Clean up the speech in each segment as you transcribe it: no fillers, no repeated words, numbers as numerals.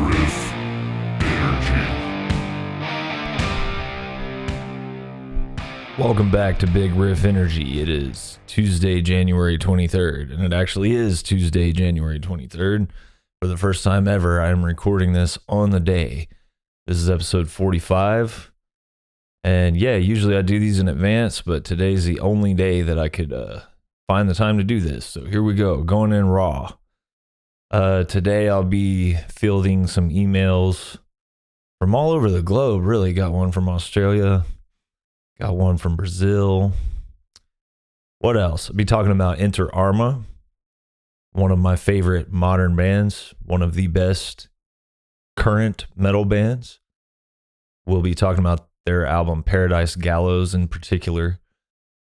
Riff Energy. Welcome back to Big Riff Energy. It is Tuesday, January 23rd, and it actually is Tuesday, January 23rd. For the first time ever, I am recording this on the day. This is episode 45, and yeah, usually I do these in advance, but today's the only day that I could find the time to do this. So here we go, going in raw. Today I'll be fielding some emails from all over the globe. Really, got one from Australia. Got one from Brazil. What else? I'll be talking about Enter Arma, one of my favorite modern bands, one of the best current metal bands. We'll be talking about their album Paradise Gallows in particular,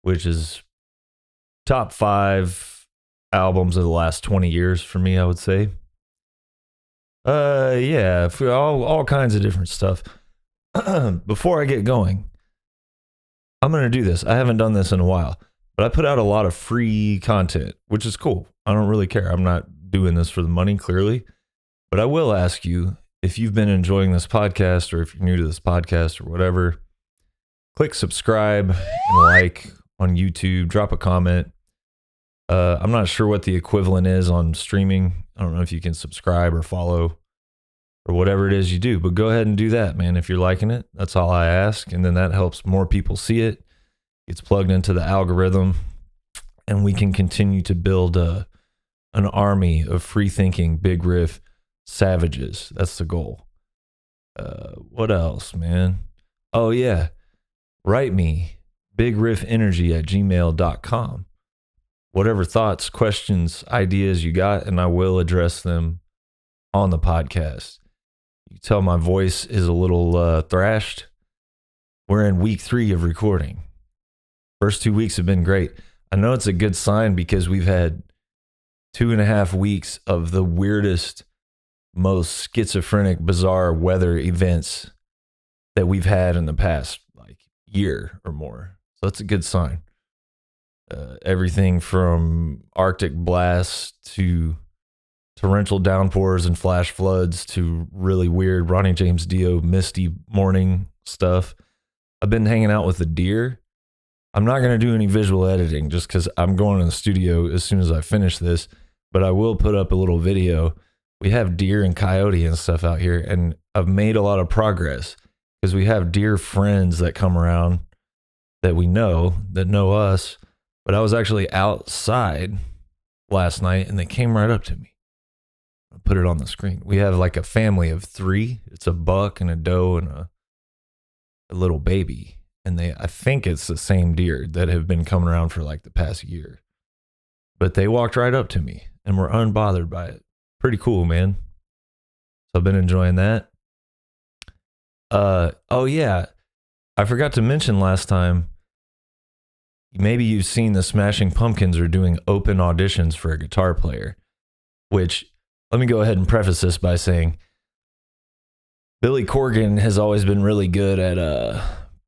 which is top 5 albums of the last 20 years for me, I would say. Yeah, for all kinds of different stuff. Before I get going, I'm going to do this. I haven't done this in a while, but I put out a lot of free content, which is cool. I don't really care. I'm not doing this for the money, clearly. But I will ask you, if you've been enjoying this podcast or if you're new to this podcast or whatever, click subscribe and like on YouTube. Drop a comment. I'm not sure what the equivalent is on streaming. I don't know if you can subscribe or follow or whatever it is you do, but go ahead and do that, man. If you're liking it, that's all I ask. And then that helps more people see it. It's plugged into the algorithm, and we can continue to build an army of free-thinking Big Riff savages. That's the goal. What else, man? Oh, yeah. Write me, bigriffenergy@gmail.com. Whatever thoughts, questions, ideas you got, and I will address them on the podcast. You tell my voice is a little thrashed. We're in week 3 of recording. First 2 weeks have been great. I know it's a good sign because we've had 2.5 weeks of the weirdest, most schizophrenic, bizarre weather events that we've had in the past year or more. So that's a good sign. Everything from Arctic blasts to torrential downpours and flash floods to really weird Ronnie James Dio misty morning stuff. I've been hanging out with the deer. I'm not going to do any visual editing just because I'm going in the studio as soon as I finish this, but I will put up a little video. We have deer and coyote and stuff out here, and I've made a lot of progress because we have deer friends that come around that we know, that know us. But I was actually outside last night and they came right up to me. I'll put it on the screen. We have like a family of 3. It's a buck and a doe and a little baby. And I think it's the same deer that have been coming around for like the past year. But they walked right up to me and were unbothered by it. Pretty cool, man. So I've been enjoying that. Oh yeah. I forgot to mention last time, maybe you've seen the Smashing Pumpkins are doing open auditions for a guitar player, which, let me go ahead and preface this by saying Billy Corgan has always been really good at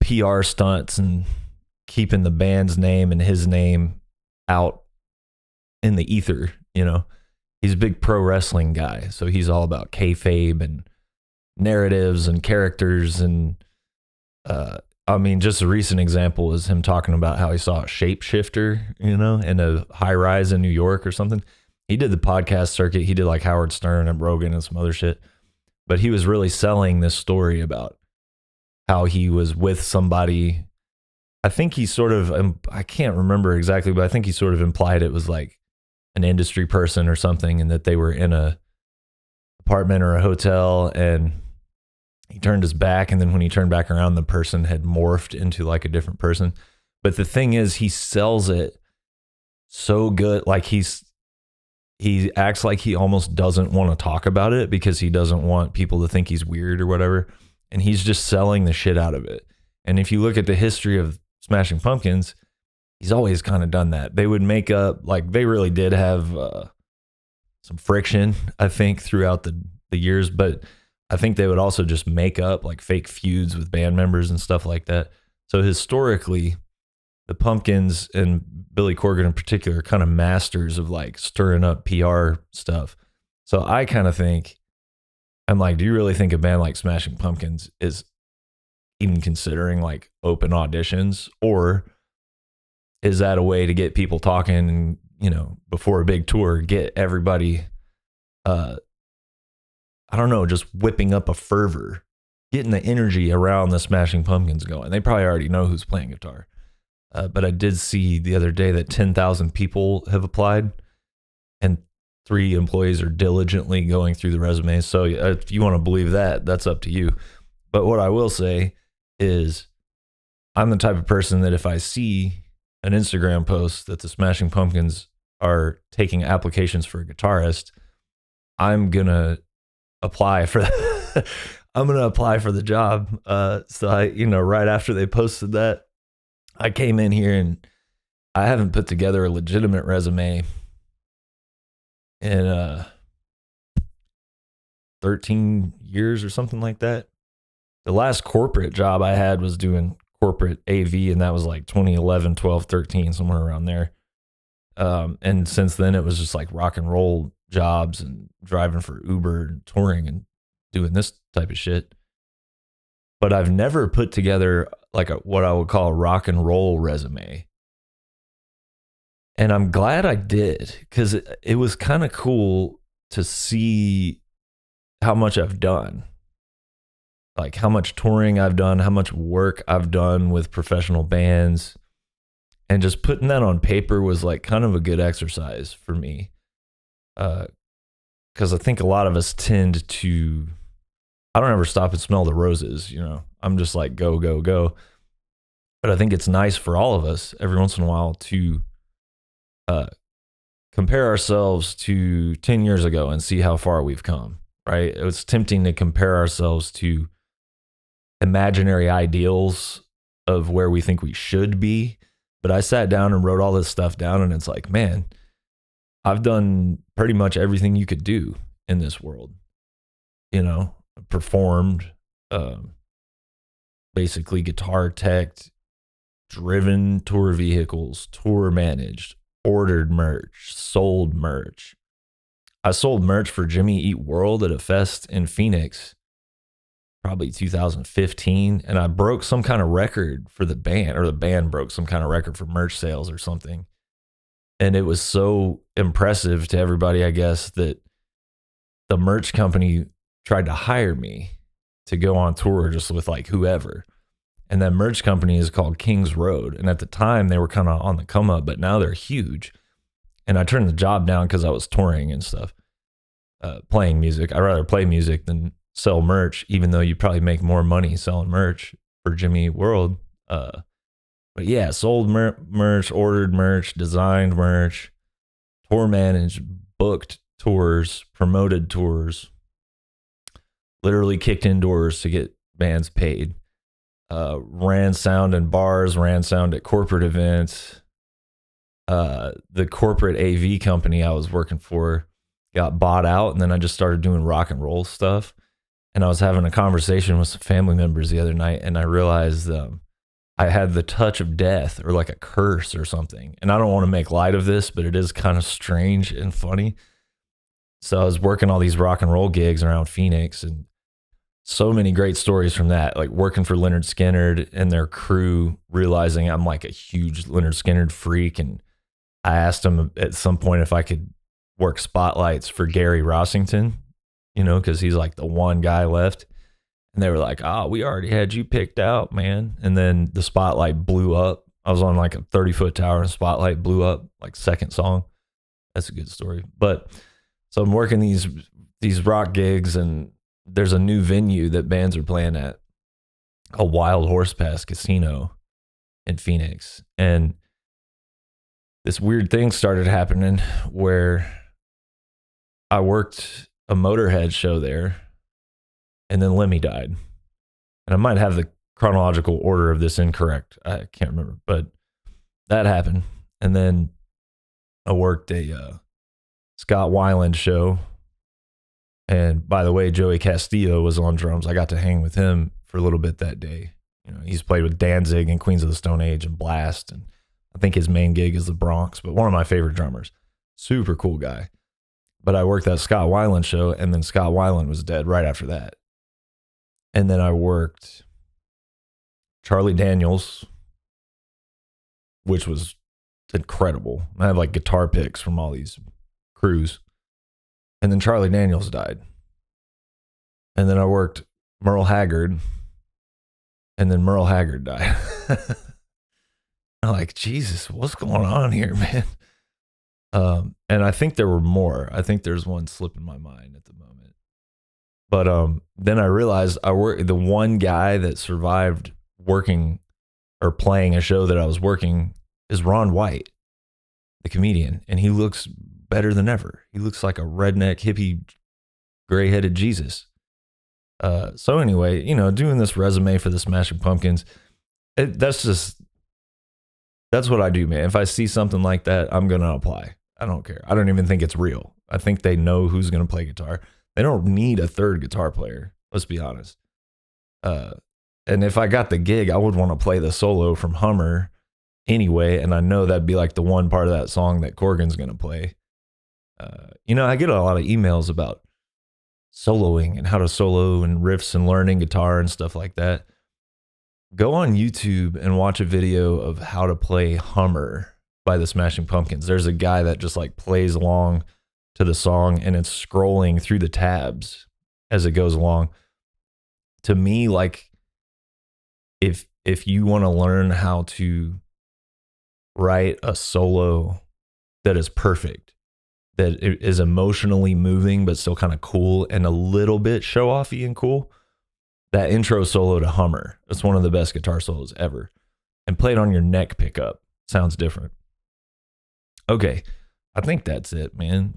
PR stunts and keeping the band's name and his name out in the ether, you know. He's a big pro wrestling guy, so he's all about kayfabe and narratives and characters and I mean, just a recent example is him talking about how he saw a shapeshifter, you know, in a high rise in New York or something. He did the podcast circuit. He did like Howard Stern and Rogan and some other shit. But he was really selling this story about how he was with somebody. I think he sort of, I can't remember exactly, but I think he sort of implied it was like an industry person or something, and that they were in a apartment or a hotel, and he turned his back, and then when he turned back around, the person had morphed into like a different person. But the thing is, he sells it so good. Like he acts like he almost doesn't want to talk about it because he doesn't want people to think he's weird or whatever. And he's just selling the shit out of it. And if you look at the history of Smashing Pumpkins, he's always kind of done that. They would make up, like they really did have some friction, I think, throughout the years, but I think they would also just make up like fake feuds with band members and stuff like that. So historically, the Pumpkins and Billy Corgan in particular are kind of masters of like stirring up PR stuff. So I kind of think, I'm like, do you really think a band like Smashing Pumpkins is even considering like open auditions, or is that a way to get people talking and, you know, before a big tour, get everybody, I don't know, just whipping up a fervor, getting the energy around the Smashing Pumpkins going. They probably already know who's playing guitar. But I did see the other day that 10,000 people have applied and 3 employees are diligently going through the resumes. So if you want to believe that, that's up to you. But what I will say is I'm the type of person that if I see an Instagram post that the Smashing Pumpkins are taking applications for a guitarist, I'm going to apply for I'm going to apply for the job. So I, you know, right after they posted that, I came in here and I haven't put together a legitimate resume in 13 years or something like that. The last corporate job I had was doing corporate AV, and that was like 2011, 12, 13, somewhere around there. And since then, it was just like rock and roll jobs and driving for Uber and touring and doing this type of shit. But I've never put together like what I would call a rock and roll resume. And I'm glad I did, because it was kind of cool to see how much I've done. Like how much touring I've done, how much work I've done with professional bands. And just putting that on paper was like kind of a good exercise for me. Because I think a lot of us tend to, I don't ever stop and smell the roses, you know. I'm just like, go, go, go. But I think it's nice for all of us every once in a while to compare ourselves to 10 years ago and see how far we've come, right? It's tempting to compare ourselves to imaginary ideals of where we think we should be. But I sat down and wrote all this stuff down, and it's like, man, I've done pretty much everything you could do in this world. You know, performed, basically guitar teched, driven tour vehicles, tour managed, ordered merch, sold merch. I sold merch for Jimmy Eat World at a fest in Phoenix, probably 2015, and I broke some kind of record for the band, or the band broke some kind of record for merch sales or something. And it was so impressive to everybody, I guess, that the merch company tried to hire me to go on tour just with like whoever. And that merch company is called Kings Road. And at the time they were kind of on the come up, but now they're huge. And I turned the job down because I was touring and stuff, playing music. I'd rather play music than sell merch, even though you probably make more money selling merch for Jimmy Eat World. But yeah, sold merch, ordered merch, designed merch, tour managed, booked tours, promoted tours, literally kicked indoors to get bands paid. Ran sound in bars, ran sound at corporate events. The corporate AV company I was working for got bought out, and then I just started doing rock and roll stuff. And I was having a conversation with some family members the other night, and I realized I had the touch of death, or like a curse or something. And I don't want to make light of this, but it is kind of strange and funny. So I was working all these rock and roll gigs around Phoenix, and so many great stories from that, like working for Leonard Skinner and their crew, realizing I'm like a huge Leonard Skinner freak. And I asked him at some point if I could work spotlights for Gary Rossington, you know, because he's like the one guy left. And they were like, oh, we already had you picked out, man. And then the spotlight blew up. I was on like a 30-foot tower and spotlight blew up, like second song. That's a good story. But so I'm working these rock gigs, and there's a new venue that bands are playing at, a Wild Horse Pass Casino in Phoenix. And this weird thing started happening where I worked a Motorhead show there, and then Lemmy died. And I might have the chronological order of this incorrect. I can't remember, but that happened. And then I worked a Scott Weiland show. And by the way, Joey Castillo was on drums. I got to hang with him for a little bit that day. You know, he's played with Danzig and Queens of the Stone Age and Blast. And I think his main gig is the Bronx, but one of my favorite drummers. Super cool guy. But I worked that Scott Weiland show, and then Scott Weiland was dead right after that. And then I worked Charlie Daniels, which was incredible. I have like guitar picks from all these crews. And then Charlie Daniels died. And then I worked Merle Haggard, and then Merle Haggard died. I'm like, Jesus, what's going on here, man? And I think there were more. I think there's one slipping my mind at the moment. But then I realized the one guy that survived working or playing a show that I was working is Ron White, the comedian, and he looks better than ever. He looks like a redneck hippie, gray-headed Jesus. So anyway, doing this resume for the Smashing Pumpkins, that's what I do, man. If I see something like that, I'm gonna apply. I don't care. I don't even think it's real. I think they know who's gonna play guitar. They don't need a third guitar player. Let's be honest. And if I got the gig, I would want to play the solo from Hummer anyway, and I know that'd be like the one part of that song that Corgan's gonna play. I get a lot of emails about soloing and how to solo and riffs and learning guitar and stuff like that. Go on YouTube and watch a video of how to play Hummer by the Smashing Pumpkins. There's a guy that just like plays along to the song, and it's scrolling through the tabs as it goes along. To me, like if you want to learn how to write a solo that is perfect, that is emotionally moving but still kind of cool and a little bit show-offy and cool, that intro solo to Hummer, it's one of the best guitar solos ever. And play it on your neck pickup. Sounds different. Okay, I think that's it, man.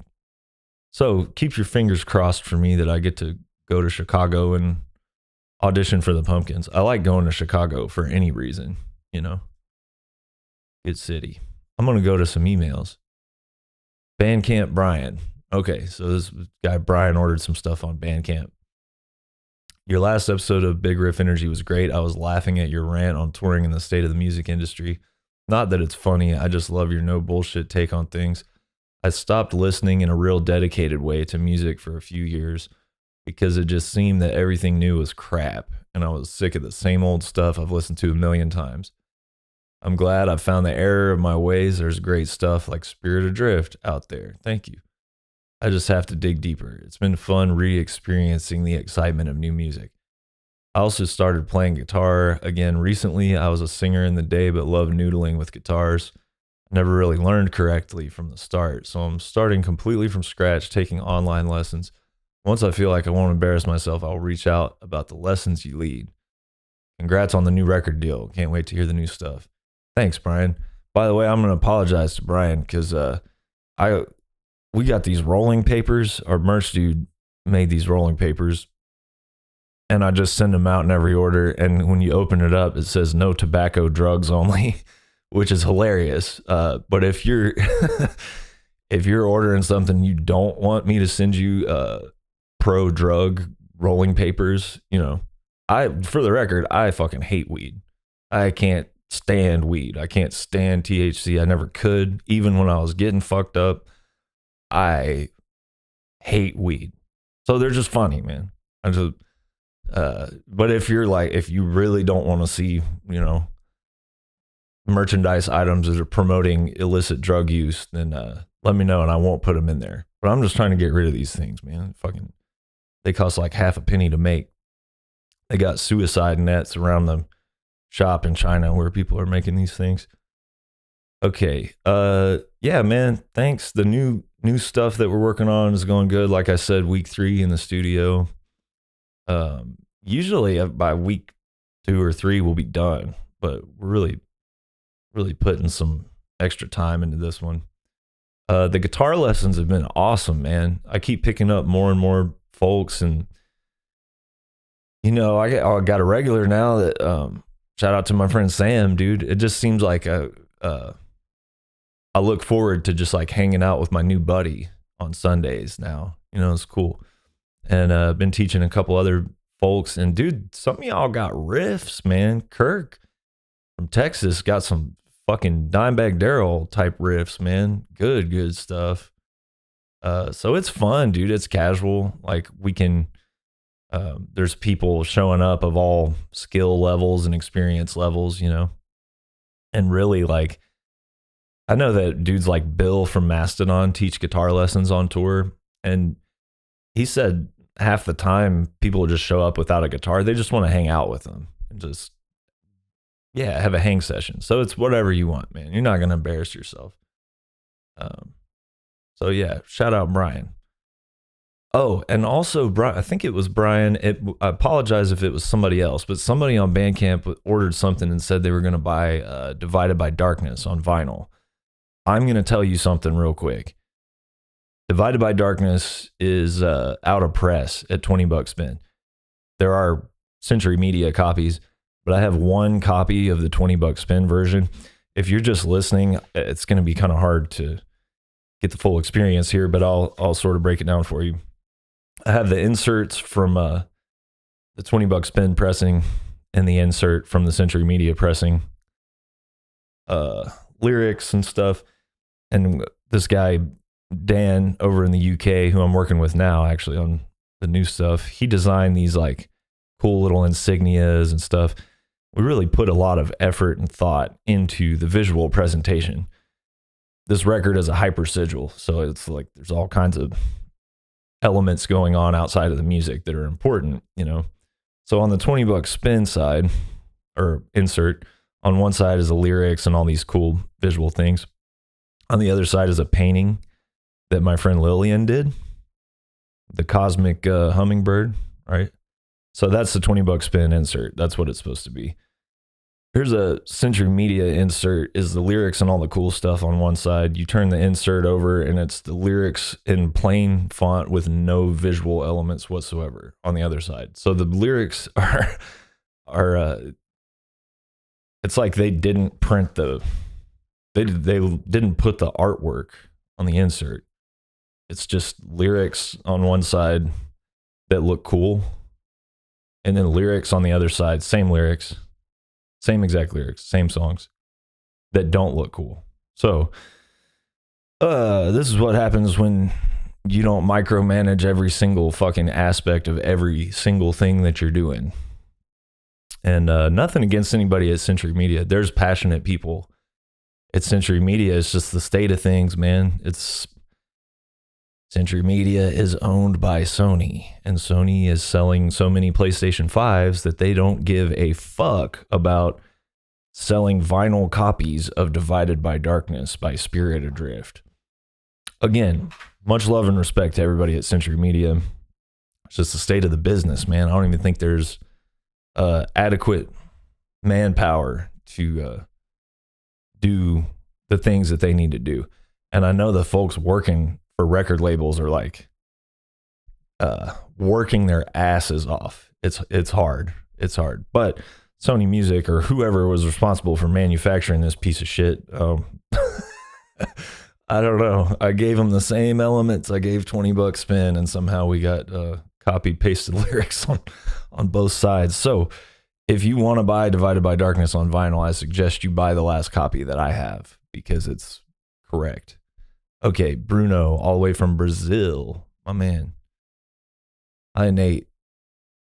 So keep your fingers crossed for me that I get to go to Chicago and audition for the Pumpkins. I like going to Chicago for any reason, Good city. I'm going to go to some emails. Bandcamp Brian. Okay, so this guy Brian ordered some stuff on Bandcamp. Your last episode of Big Riff Energy was great. I was laughing at your rant on touring and the state of the music industry. Not that it's funny, I just love your no bullshit take on things. I stopped listening in a real dedicated way to music for a few years because it just seemed that everything new was crap, and I was sick of the same old stuff I've listened to a million times. I'm glad I found the error of my ways. There's great stuff like Spirit Adrift out there. Thank you. I just have to dig deeper. It's been fun re-experiencing the excitement of new music. I also started playing guitar again recently. I was a singer in the day, but loved noodling with guitars. Never really learned correctly from the start, so I'm starting completely from scratch, taking online lessons. Once I feel like I won't embarrass myself, I'll reach out about the lessons you lead. Congrats on the new record deal. Can't wait to hear the new stuff. Thanks, Brian. By the way, I'm going to apologize to Brian because we got these rolling papers. Our merch dude made these rolling papers, and I just send them out in every order. And when you open it up, it says no tobacco, drugs only, which is hilarious. But if you're if you're ordering something you don't want me to send you pro drug rolling papers, for the record, I fucking hate weed. I can't stand weed. I can't stand THC. I never could. Even when I was getting fucked up, I hate weed. So they're just funny, man. But if you really don't want to see, merchandise items that are promoting illicit drug use, then let me know and I won't put them in there. But I'm just trying to get rid of these things, man. They cost like half a penny to make. They got suicide nets around the shop in China where people are making these things. Okay. Yeah, man. Thanks. The new stuff that we're working on is going good. Like I said, week 3 in the studio. Usually by week 2 or 3 we'll be done, but we're really putting some extra time into this one. The guitar lessons have been awesome, man. I keep picking up more and more folks, and I got a regular now that shout out to my friend Sam, dude. It just seems like I look forward to just like hanging out with my new buddy on Sundays now. It's cool. And I've been teaching a couple other folks, and dude, some of y'all got riffs, man. Kirk from Texas got some fucking Dimebag Darrell type riffs, man. Good stuff. So it's fun, dude. It's casual. Like we can, there's people showing up of all skill levels and experience levels, you know, and really like, I know that dudes like Bill from Mastodon teach guitar lessons on tour, and he said half the time people just show up without a guitar. They just want to hang out with them and just, yeah, have a hang session. So it's whatever you want, man. You're not going to embarrass yourself. So yeah, shout out Brian. Oh, and also Brian, I think it was Brian. I apologize if it was somebody else, but somebody on Bandcamp ordered something and said they were going to buy Divided by Darkness on vinyl. I'm going to tell you something real quick. Divided by Darkness is out of press at $20 spin. There are Century Media copies, but I have one copy of the $20 spin version. If you're just listening, it's going to be kind of hard to get the full experience here, but I'll sort of break it down for you. I have the inserts from the $20 spin pressing and the insert from the Century Media pressing, lyrics and stuff. And this guy, Dan, over in the UK, who I'm working with now, actually on the new stuff, he designed these like cool little insignias and stuff. We really put a lot of effort and thought into the visual presentation. This record is a hyper sigil, so it's like there's all kinds of elements going on outside of the music that are important, you know. So on the $20 spin side, or insert, on one side is the lyrics and all these cool visual things. On the other side is a painting that my friend Lillian did, the cosmic hummingbird, right? So that's the $20 spin insert. That's what it's supposed to be. Here's a Century Media insert, is the lyrics and all the cool stuff on one side. You turn the insert over and it's the lyrics in plain font with no visual elements whatsoever on the other side. So the lyrics are it's like they didn't print they didn't put the artwork on the insert. It's just lyrics on one side that look cool, and then lyrics on the other side, same lyrics, same exact lyrics, same songs that don't look cool. So this is what happens when you don't micromanage every single fucking aspect of every single thing that you're doing. And nothing against anybody at Century Media. There's passionate people at Century Media. It's just the state of things, man. Century Media is owned by Sony, and Sony is selling so many PlayStation 5s that they don't give a fuck about selling vinyl copies of Divided by Darkness by Spirit Adrift. Again, much love and respect to everybody at Century Media. It's just the state of the business, man. I don't even think there's adequate manpower to do the things that they need to do. And I know the folks working for record labels are like working their asses off. It's hard. It's hard. But Sony Music, or whoever was responsible for manufacturing this piece of shit, I don't know. I gave them the same elements I gave $20 spin, and somehow we got copy pasted lyrics on both sides. So if you want to buy Divided by Darkness on vinyl, I suggest you buy the last copy that I have, because it's correct. Okay, Bruno, all the way from Brazil, my man. Hi, Nate.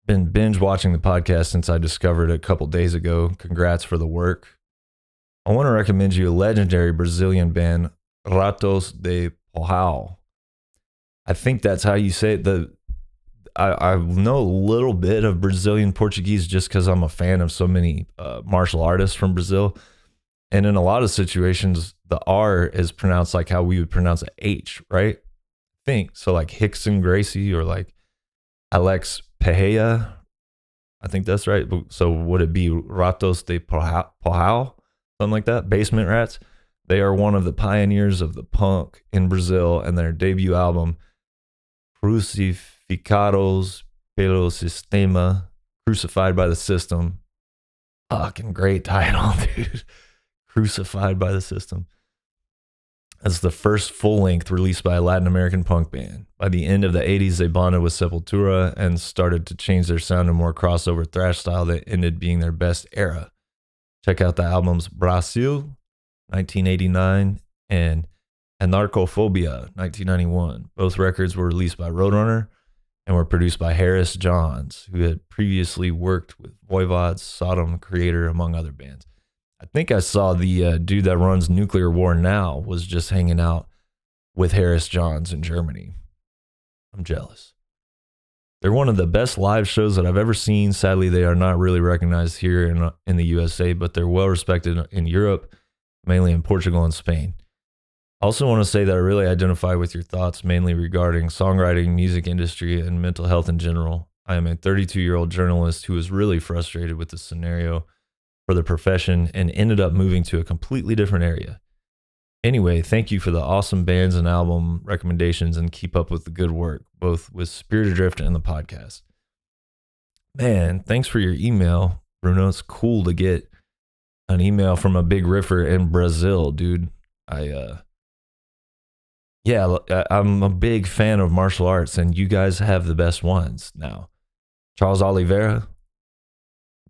Been binge watching the podcast since I discovered it a couple days ago. Congrats for the work. I want to recommend you a legendary Brazilian band, Ratos de Porral. I think that's how you say it. I know a little bit of Brazilian Portuguese just because I'm a fan of so many martial artists from Brazil. And in a lot of situations, the R is pronounced like how we would pronounce an H, right? I think. So like Hickson Gracie or like Alex Pereira. I think that's right. So would it be Ratos de Porral? Something like that? Basement Rats. They are one of the pioneers of the punk in Brazil, and their debut album, Crucificados pelo Sistema, Crucified by the System. Fucking great title, dude. Crucified by the System. That's the first full-length released by a Latin American punk band. By the end of the 80s, they bonded with Sepultura and started to change their sound to more crossover thrash style that ended being their best era. Check out the albums Brasil, 1989, and Anarchophobia, 1991. Both records were released by Roadrunner and were produced by Harris Johns, who had previously worked with Voivods, Sodom Creator, among other bands. I think I saw the dude that runs Nuclear War Now was just hanging out with Harris Johns in Germany. I'm jealous. They're one of the best live shows that I've ever seen. Sadly, they are not really recognized here in the USA, but they're well respected in Europe, mainly in Portugal and Spain. I also want to say that I really identify with your thoughts, mainly regarding songwriting, music industry, and mental health in general. I am a 32-year-old journalist who was really frustrated with the scenario for the profession and ended up moving to a completely different area. Anyway, thank you for the awesome bands and album recommendations, and keep up with the good work, both with Spirit Adrift and the podcast. Man, thanks for your email, Bruno. It's cool to get an email from a big riffer in Brazil, dude. I'm a big fan of martial arts, and you guys have the best ones now. Charles Oliveira,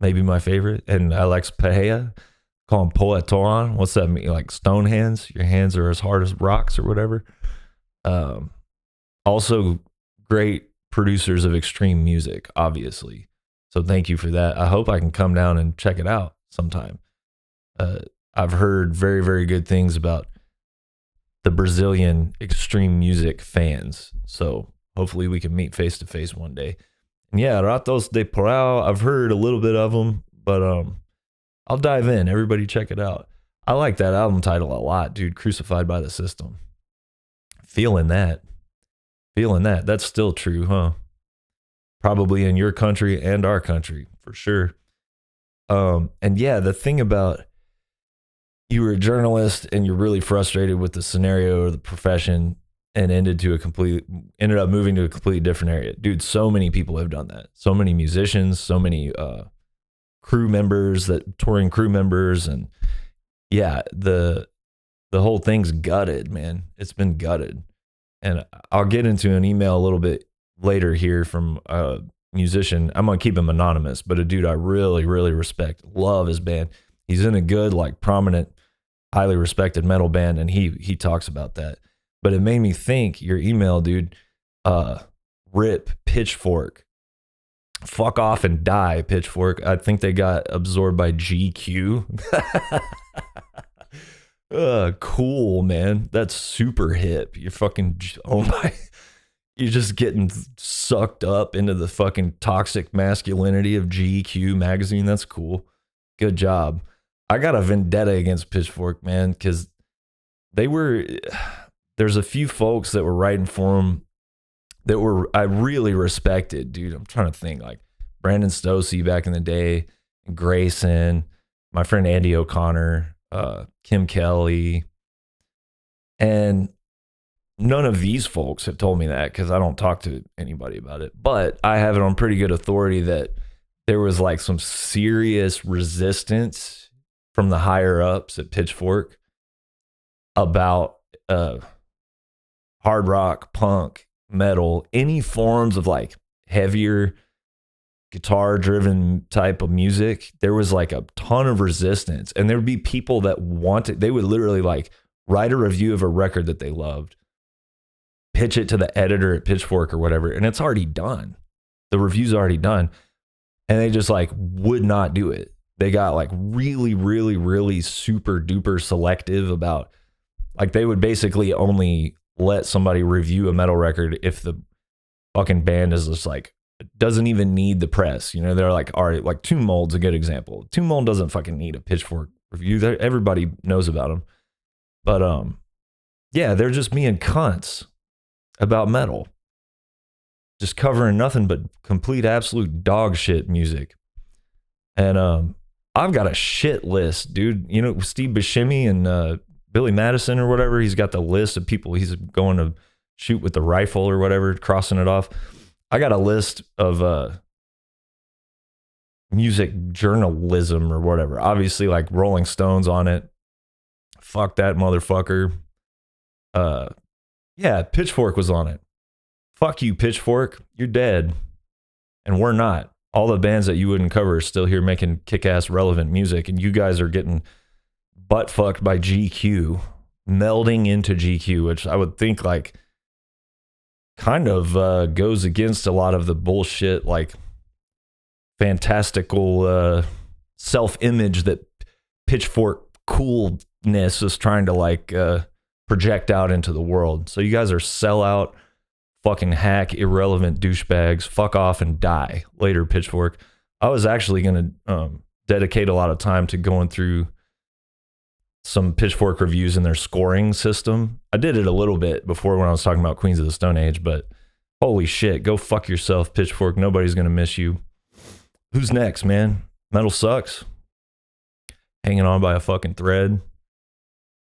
maybe my favorite, and Alex Pereira, call him Poeton. What's that mean? Like stone hands? Your hands are as hard as rocks or whatever. Also, great producers of extreme music, obviously. So thank you for that. I hope I can come down and check it out sometime. I've heard very, very good things about the Brazilian extreme music fans. So hopefully we can meet face to face one day. And yeah, Ratos de Porão, I've heard a little bit of them, but I'll dive in. Everybody check it out. I like that album title a lot, dude. Crucified by the System. Feeling that. That's still true, huh? Probably in your country and our country, for sure. And yeah, the thing about you were a journalist and you're really frustrated with the scenario or the profession and ended up moving to a completely different area. Dude, so many people have done that. So many musicians, so many touring crew members. And yeah, the whole thing's gutted, man. It's been gutted. And I'll get into an email a little bit later here from a musician. I'm going to keep him anonymous, but a dude I really, really respect. Love his band. He's in a good, like, prominent, highly respected metal band, and he talks about that. But it made me think, your email, dude, RIP, Pitchfork. Fuck off and die, Pitchfork. I think they got absorbed by GQ. Cool, man. That's super hip. You're fucking, oh my, you're just getting sucked up into the fucking toxic masculinity of GQ magazine. That's cool. Good job. I got a vendetta against Pitchfork, man, because there's a few folks that were writing for them that I really respected, dude. I'm trying to think, like Brandon Stosey back in the day, Grayson, my friend Andy O'Connor, Kim Kelly, and none of these folks have told me that because I don't talk to anybody about it. But I have it on pretty good authority that there was like some serious resistance from the higher ups at Pitchfork about hard rock, punk, metal, any forms of like heavier guitar driven type of music. There was like a ton of resistance, and there would be people that they would literally like write a review of a record that they loved, pitch it to the editor at Pitchfork or whatever, and it's already done. The review's already done, and they just like would not do it. They got like really, really, really super duper selective about, like, they would basically only let somebody review a metal record if the fucking band is just like, doesn't even need the press. You know, they're like, all right, like Tomb Mold's a good example. Tomb Mold doesn't fucking need a Pitchfork review. Everybody knows about them. But yeah, they're just being cunts about metal. Just covering nothing but complete absolute dog shit music. And I've got a shit list, dude. You know, Steve Buscemi and Billy Madison or whatever, he's got the list of people he's going to shoot with the rifle or whatever, crossing it off. I got a list of music journalism or whatever. Obviously, like Rolling Stones on it. Fuck that motherfucker. Yeah, Pitchfork was on it. Fuck you, Pitchfork. You're dead. And we're not. All the bands that you wouldn't cover are still here making kick-ass relevant music, and you guys are getting butt fucked by GQ, melding into GQ, which I would think like kind of goes against a lot of the bullshit, like fantastical self-image that Pitchfork coolness is trying to like project out into the world. So you guys are sellout, fucking hack, irrelevant douchebags. Fuck off and die. Later, Pitchfork. I was actually going to dedicate a lot of time to going through some Pitchfork reviews in their scoring system. I did it a little bit before when I was talking about Queens of the Stone Age, but holy shit, go fuck yourself, Pitchfork. Nobody's going to miss you. Who's next, man? Metal sucks. Hanging on by a fucking thread.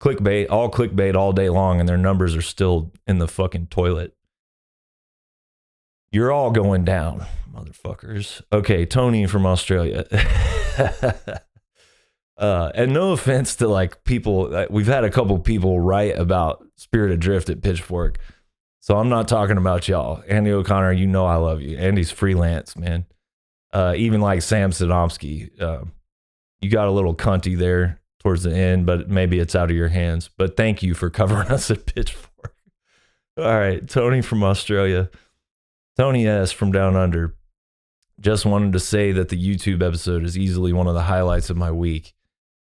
Clickbait all day long, and their numbers are still in the fucking toilet. You're all going down, motherfuckers. Okay, Tony from Australia. And no offense to like people, we've had a couple people write about Spirit Adrift at Pitchfork, so I'm not talking about y'all. Andy O'Connor, you know I love you. Andy's freelance, man. Even like Sam Sadomsky, you got a little cunty there towards the end, but maybe it's out of your hands. But thank you for covering us at Pitchfork. All right, Tony from Australia. Tony S. from Down Under. Just wanted to say that the YouTube episode is easily one of the highlights of my week.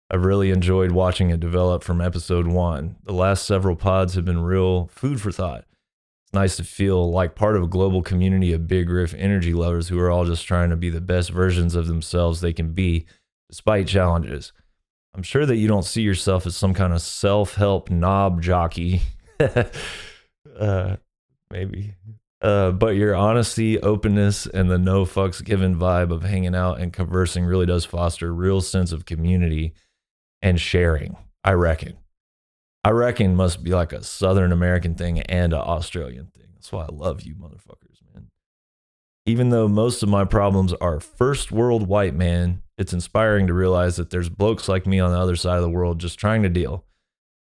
I've really enjoyed watching it develop from episode 1. The last several pods have been real food for thought. It's nice to feel like part of a global community of big riff energy lovers who are all just trying to be the best versions of themselves they can be, despite challenges. I'm sure that you don't see yourself as some kind of self-help knob jockey. Maybe. But your honesty, openness, and the no fucks given vibe of hanging out and conversing really does foster a real sense of community and sharing, I reckon. I reckon must be like a Southern American thing and an Australian thing. That's why I love you motherfuckers, man. Even though most of my problems are first world white man, it's inspiring to realize that there's blokes like me on the other side of the world just trying to deal.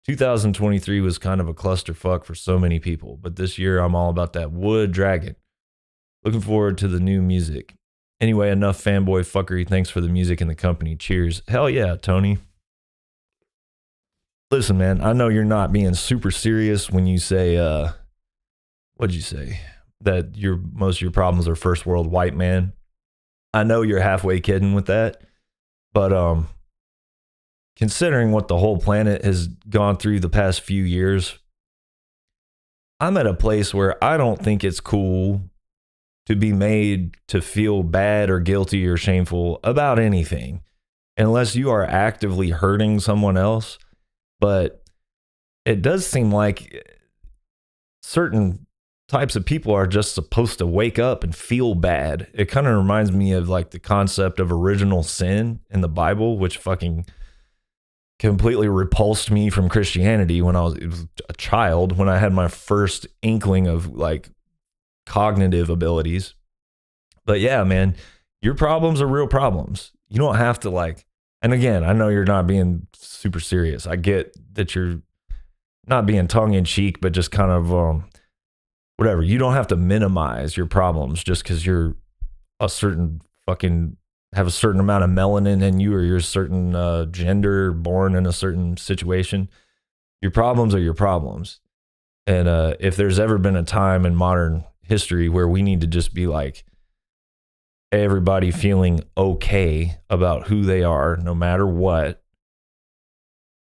2023 was kind of a clusterfuck for so many people, but this year I'm all about that wood dragon. Looking forward to the new music. Anyway, enough fanboy fuckery. Thanks for the music and the company. Cheers. Hell yeah, Tony. Listen, man, I know you're not being super serious when you say, what'd you say? That most of your problems are first world white man. I know you're halfway kidding with that, but considering what the whole planet has gone through the past few years, I'm at a place where I don't think it's cool to be made to feel bad or guilty or shameful about anything, unless you are actively hurting someone else. But it does seem like certain types of people are just supposed to wake up and feel bad. It kind of reminds me of like the concept of original sin in the Bible, which fucking completely repulsed me from Christianity when I was a child, when I had my first inkling of like cognitive abilities. But yeah, man, your problems are real problems. You don't have to like, and again, I know you're not being super serious. I get that you're not being tongue in cheek, but just kind of whatever. You don't have to minimize your problems just because you're a certain fucking have a certain amount of melanin in you, or you're a certain gender, born in a certain situation. Your problems are your problems. And if there's ever been a time in modern history where we need to just be like, everybody feeling okay about who they are, no matter what,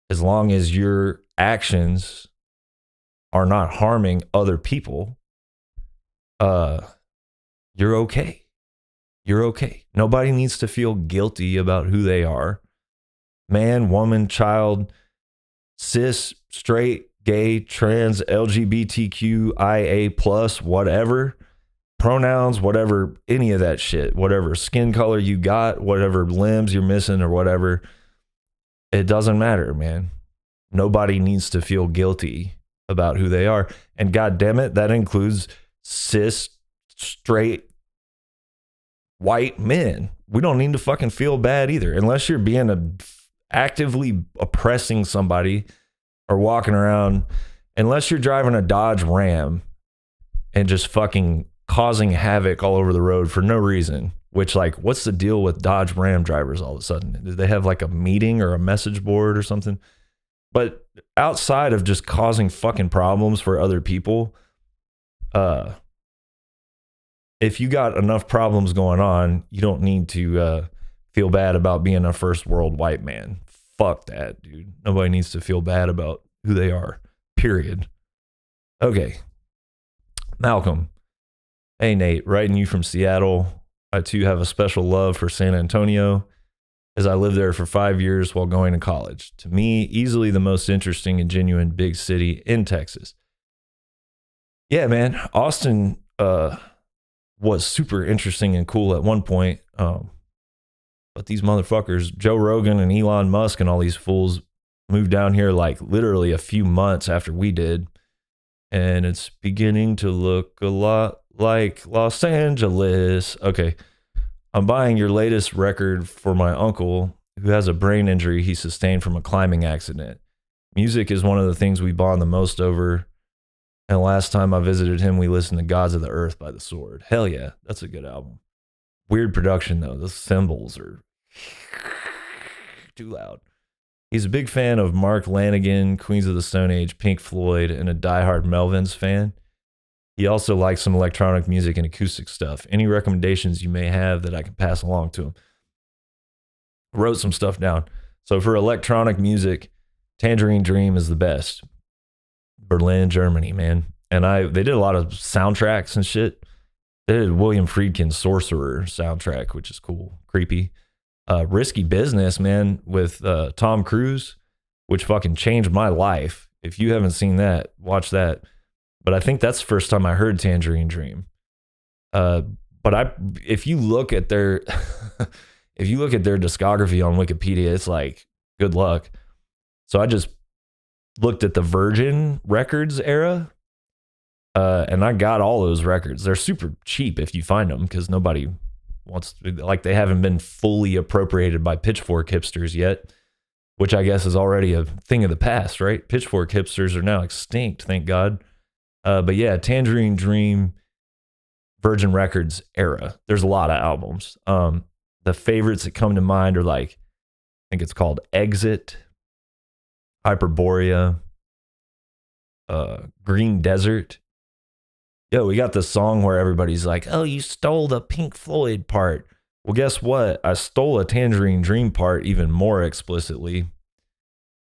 as long as your actions are not harming other people, you're okay. You're okay. Nobody needs to feel guilty about who they are. Man, woman, child, cis, straight, gay, trans, LGBTQIA+, whatever, pronouns, whatever, any of that shit, whatever skin color you got, whatever limbs you're missing or whatever, it doesn't matter, man. Nobody needs to feel guilty about who they are. And God damn it, that includes cis, straight, white men. We don't need to fucking feel bad either, unless you're being actively oppressing somebody or walking around, unless you're driving a Dodge Ram and just fucking causing havoc all over the road for no reason, which like, what's the deal with Dodge Ram drivers all of a sudden? Did they have like a meeting or a message board or something? But outside of just causing fucking problems for other people, if you got enough problems going on, you don't need to feel bad about being a first world white man. Fuck that, dude. Nobody needs to feel bad about who they are, period. Okay. Malcolm. Hey, Nate, writing you from Seattle. I too have a special love for San Antonio, as I lived there for 5 years while going to college. To me, easily the most interesting and genuine big city in Texas. Yeah, man. Austin was super interesting and cool at one point. But these motherfuckers, Joe Rogan and Elon Musk and all these fools moved down here like literally a few months after we did. And it's beginning to look a lot like Los Angeles. Okay. I'm buying your latest record for my uncle who has a brain injury he sustained from a climbing accident. Music is one of the things we bond the most over. And last time I visited him, we listened to Gods of the Earth by The Sword. Hell yeah, that's a good album. Weird production though. The cymbals are too loud. He's a big fan of Mark Lanigan, Queens of the Stone Age, Pink Floyd, and a diehard Melvins fan. He also likes some electronic music and acoustic stuff. Any recommendations you may have that I can pass along to him? I wrote some stuff down. So for electronic music, Tangerine Dream is the best. Berlin, Germany, man. And they did a lot of soundtracks and shit. They did William Friedkin's Sorcerer soundtrack, which is cool, creepy. Risky Business, man, with Tom Cruise, which fucking changed my life. If you haven't seen that, watch that. But I think that's the first time I heard Tangerine Dream. If you look at their discography on Wikipedia, it's like, good luck. So I just looked at the Virgin Records era, and I got all those records. They're super cheap if you find them, because nobody wants to, like, they haven't been fully appropriated by Pitchfork hipsters yet, which I guess is already a thing of the past, right? Pitchfork hipsters are now extinct, thank God. But yeah, Tangerine Dream, Virgin Records era. There's a lot of albums. The favorites that come to mind are like, I think it's called Exit, Hyperborea, Green Desert. Yo, we got this song where everybody's like, oh, you stole the Pink Floyd part. Well, guess what? I stole a Tangerine Dream part even more explicitly.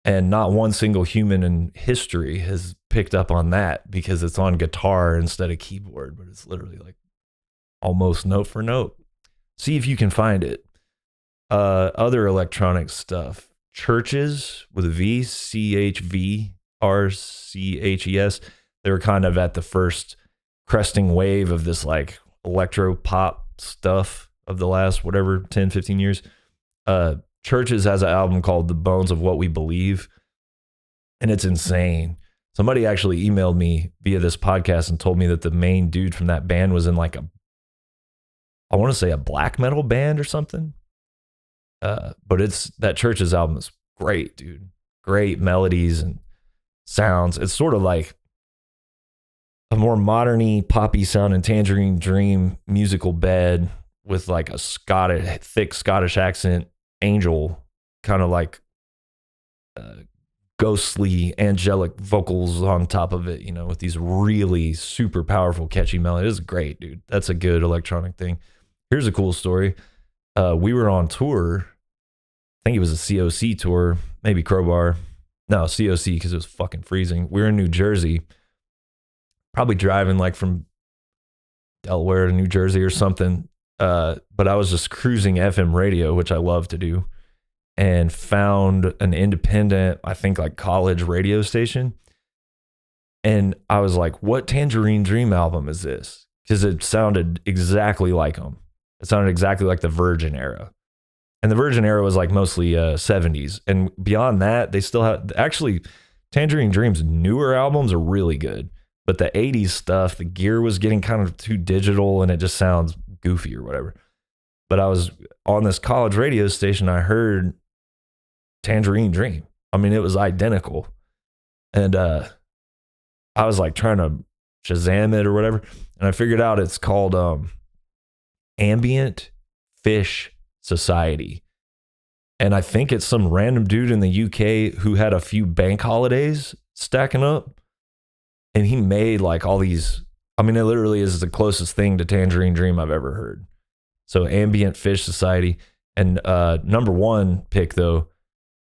And not one single human in history has picked up on that, because it's on guitar instead of keyboard, but it's literally like almost note for note. See if you can find it. Other electronic stuff. Churches with a V, CHVRCHES. They were kind of at the first cresting wave of this like electro pop stuff of the last, whatever, 10, 15 years. Churches has an album called The Bones of What We Believe, and it's insane. Somebody actually emailed me via this podcast and told me that the main dude from that band was in like I want to say a black metal band or something. But that Churches album is great, dude. Great melodies and sounds. It's sort of like a more modern-y, poppy sound and Tangerine Dream musical bed with like a thick Scottish accent, angel, kind of like ghostly, angelic vocals on top of it, with these really super powerful, catchy melodies. It's great, dude. That's a good electronic thing. Here's a cool story. We were on tour. I think it was a COC tour, maybe Crowbar. No, COC, because it was fucking freezing. We were in New Jersey, probably driving like from Delaware to New Jersey or something. But I was just cruising FM radio, which I love to do, and found an independent, I think like college radio station. And I was like, what Tangerine Dream album is this? Because it sounded exactly like them. It sounded exactly like the Virgin era. And the Virgin era was like mostly 70s. And beyond that, they still have, actually, Tangerine Dream's newer albums are really good. But the 80s stuff, the gear was getting kind of too digital and it just sounds goofy or whatever. But I was on this college radio station, I heard Tangerine Dream. I mean, it was identical. And I was like trying to Shazam it or whatever. And I figured out it's called ambient Fish Society. And I think it's some random dude in the UK who had a few bank holidays stacking up. And he made like all these, I mean, it literally is the closest thing to Tangerine Dream I've ever heard. So Ambient Fish Society. And number one pick, though,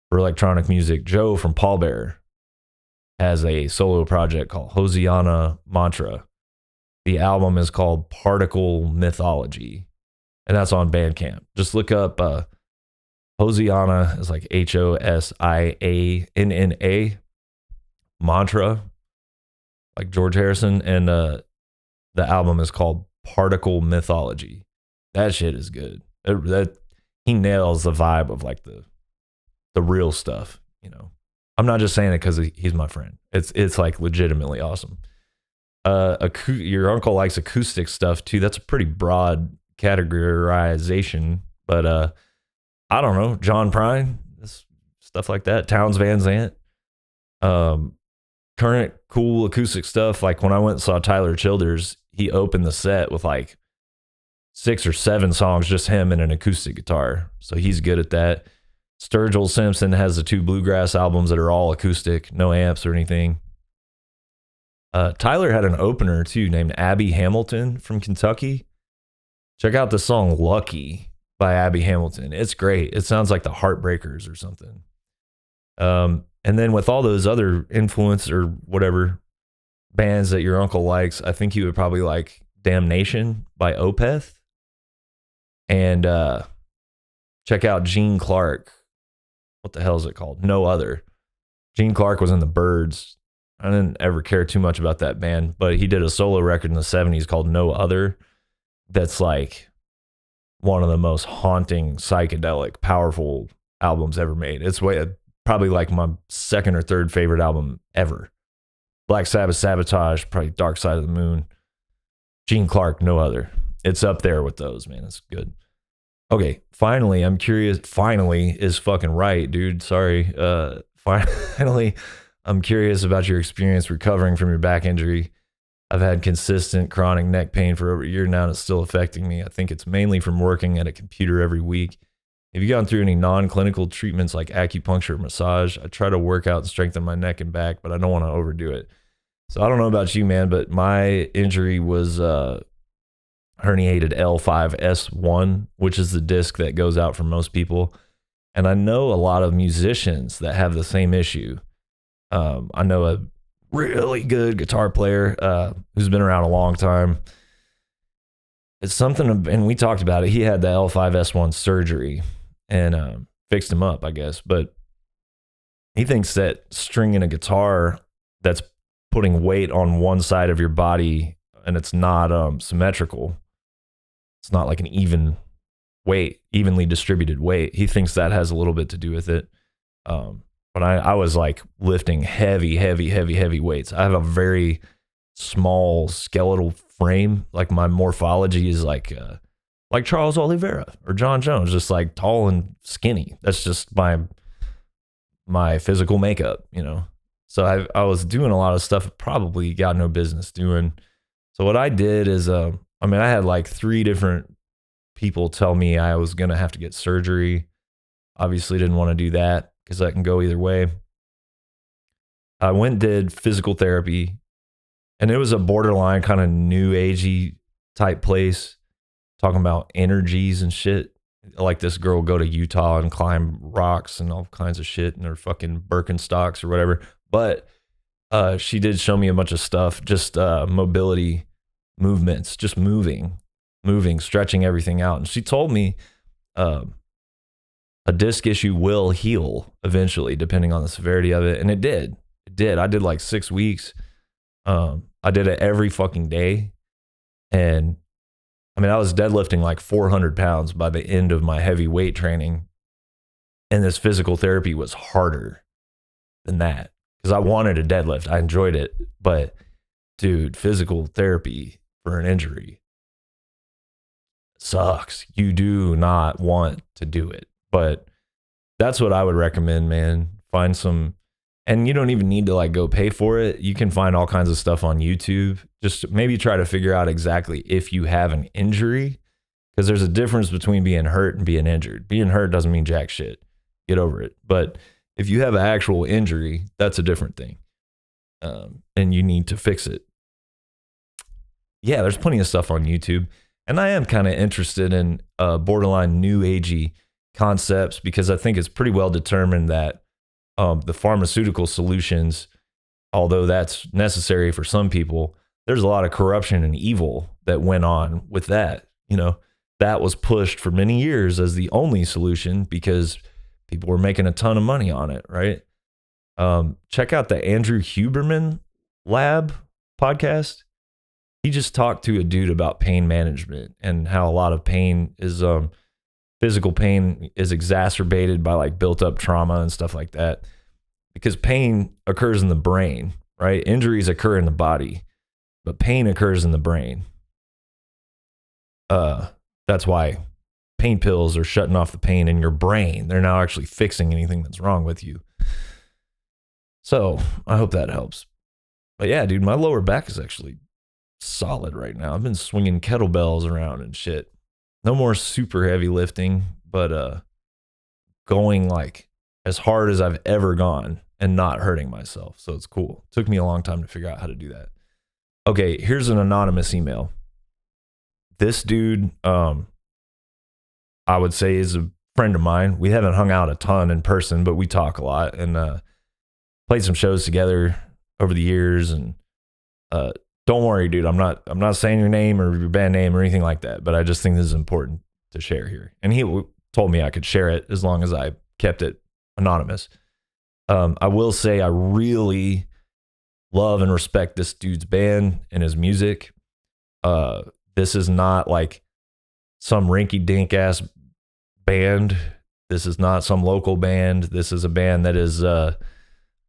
for electronic music, Joe from Pallbearer has a solo project called Hosiana Mantra. The album is called Particle Mythology, and that's on Bandcamp. Just look up Hosiana, is like Hosianna, Mantra, like George Harrison, and the album is called Particle Mythology. That shit is good. He nails the vibe of like the real stuff, you know. I'm not just saying it because he's my friend. It's like legitimately awesome. Your uncle likes acoustic stuff too. That's a pretty broad categorization, but I don't know. John Prine, stuff like that. Townes Van Zandt. Current cool acoustic stuff. Like when I went and saw Tyler Childers, he opened the set with like 6 or 7 songs, just him and an acoustic guitar. So he's good at that. Sturgill Simpson has the 2 bluegrass albums that are all acoustic, no amps or anything. Tyler had an opener too named Abby Hamilton from Kentucky. Check out the song Lucky by Abby Hamilton. It's great. It sounds like the Heartbreakers or something. And then with all those other influence or whatever bands that your uncle likes, I think you would probably like Damnation by Opeth. And check out Gene Clark. What the hell is it called? No Other. Gene Clark was in the Byrds. I didn't ever care too much about that band, but he did a solo record in the 70s called No Other. That's like one of the most haunting, psychedelic, powerful albums ever made. It's probably like my second or third favorite album ever. Black Sabbath, Sabotage, probably Dark Side of the Moon. Gene Clark, No Other. It's up there with those, man. It's good. Okay, finally, I'm curious. Finally is fucking right, dude. Sorry. Finally, I'm curious about your experience recovering from your back injury. I've had consistent chronic neck pain for over a year now, and it's still affecting me. I think it's mainly from working at a computer every week. Have you gone through any non-clinical treatments like acupuncture or massage? I try to work out and strengthen my neck and back, but I don't want to overdo it. So I don't know about you, man, but my injury was herniated L5S1, which is the disc that goes out for most people. And I know a lot of musicians that have the same issue. I know a really good guitar player who's been around a long time. It's something, and we talked about it. He had the L5S1 surgery and fixed him up, I guess. But he thinks that stringing a guitar that's putting weight on one side of your body and it's not symmetrical, it's not like an even weight, evenly distributed weight. He thinks that has a little bit to do with it. But I was like lifting heavy weights. I have a very small skeletal frame. Like my morphology is like Charles Oliveira or John Jones, just like tall and skinny. That's just my physical makeup, you know? So I was doing a lot of stuff I probably got no business doing. So what I did is, I had like 3 different people tell me I was going to have to get surgery. Obviously didn't want to do that because that can go either way. I went and did physical therapy, and it was a borderline kind of new agey type place, talking about energies and shit. Like this girl go to Utah and climb rocks and all kinds of shit in her fucking Birkenstocks or whatever. But she did show me a bunch of stuff, just mobility movements, just moving, stretching everything out. And she told me a disc issue will heal eventually, depending on the severity of it. And it did. I did like 6 weeks. I did it every fucking day. And I was deadlifting like 400 pounds by the end of my heavy weight training. And this physical therapy was harder than that because I wanted to deadlift. I enjoyed it. But dude, physical therapy for an injury sucks. You do not want to do it. But that's what I would recommend, man. Find some, and you don't even need to like go pay for it. You can find all kinds of stuff on YouTube. Just maybe try to figure out exactly if you have an injury, Because there's a difference between being hurt and being injured. Being hurt doesn't mean jack shit. Get over it. But if you have an actual injury, that's a different thing. And you need to fix it. Yeah, there's plenty of stuff on YouTube. And I am kind of interested in borderline new agey concepts because I think it's pretty well determined that the pharmaceutical solutions, although that's necessary for some people, there's a lot of corruption and evil that went on with that. You know, that was pushed for many years as the only solution because people were making a ton of money on it, right? Check out the Andrew Huberman Lab podcast. He just talked to a dude about pain management and how a lot of pain is physical pain is exacerbated by like built up trauma and stuff like that, because pain occurs in the brain, right? Injuries occur in the body, but pain occurs in the brain. That's why pain pills are shutting off the pain in your brain. They're not actually fixing anything that's wrong with you. So I hope that helps. But yeah, dude, my lower back is actually solid right now. I've been swinging kettlebells around and shit. No more super heavy lifting, but going like as hard as I've ever gone and not hurting myself. So it's cool. It took me a long time to figure out how to do that. Okay, here's an anonymous email. This dude, I would say is a friend of mine. We haven't hung out a ton in person, but we talk a lot and played some shows together over the years. And don't worry, dude. I'm not saying your name or your band name or anything like that, but I just think this is important to share here. And he told me I could share it as long as I kept it anonymous. I will say I really love and respect this dude's band and his music. This is not like some rinky-dink ass band. This is not some local band. This is a band that is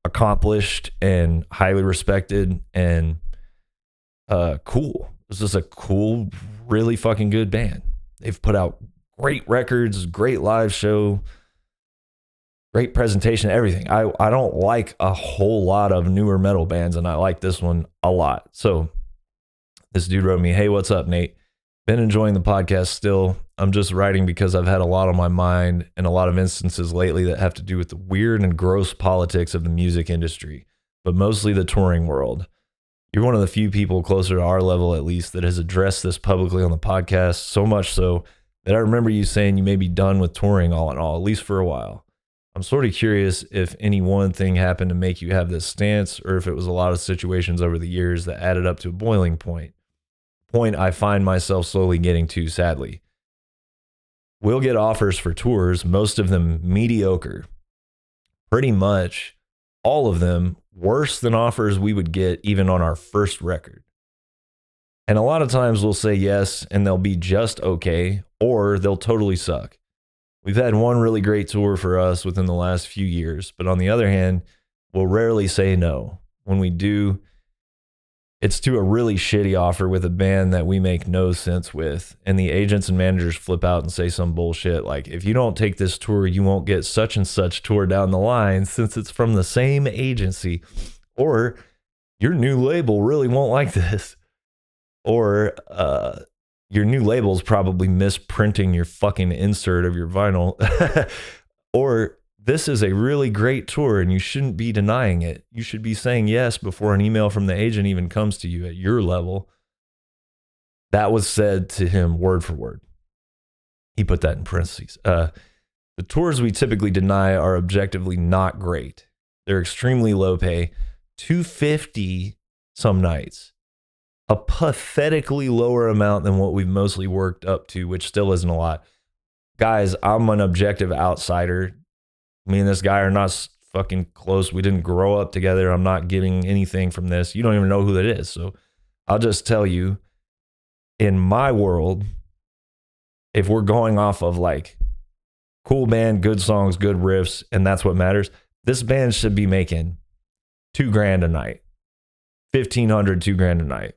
accomplished and highly respected and cool. This is a cool, really fucking good band. They've put out great records, great live show, great presentation, everything. I don't like a whole lot of newer metal bands, and I like this one a lot. So this dude wrote me, "Hey, what's up, Nate? Been enjoying the podcast still. I'm just writing because I've had a lot on my mind and a lot of instances lately that have to do with the weird and gross politics of the music industry, but mostly the touring world. You're one of the few people closer to our level, at least, that has addressed this publicly on the podcast, so much so that I remember you saying you may be done with touring all in all, at least for a while. I'm sort of curious if any one thing happened to make you have this stance, or if it was a lot of situations over the years that added up to a boiling point I find myself slowly getting to, sadly. We'll get offers for tours, most of them mediocre. Pretty much all of them worse than offers we would get even on our first record. And a lot of times we'll say yes and they'll be just okay, or they'll totally suck. We've had one really great tour for us within the last few years, but on the other hand, we'll rarely say no. When we do, it's to a really shitty offer with a band that we make no sense with, and the agents and managers flip out and say some bullshit like, if you don't take this tour, you won't get such and such tour down the line since it's from the same agency, or your new label really won't like this, or your new label's probably misprinting your fucking insert of your vinyl, or this is a really great tour and you shouldn't be denying it. You should be saying yes before an email from the agent even comes to you at your level. That was said to him word for word. He put that in parentheses. The tours we typically deny are objectively not great. They're extremely low pay, $250 some nights, a pathetically lower amount than what we've mostly worked up to, which still isn't a lot. Guys, I'm an objective outsider. Me and this guy are not fucking close. We didn't grow up together. I'm not getting anything from this. You don't even know who that is. So I'll just tell you, in my world, if we're going off of like cool band, good songs, good riffs, and that's what matters, this band should be making $2,000 a night, $1,500, $2,000 a night.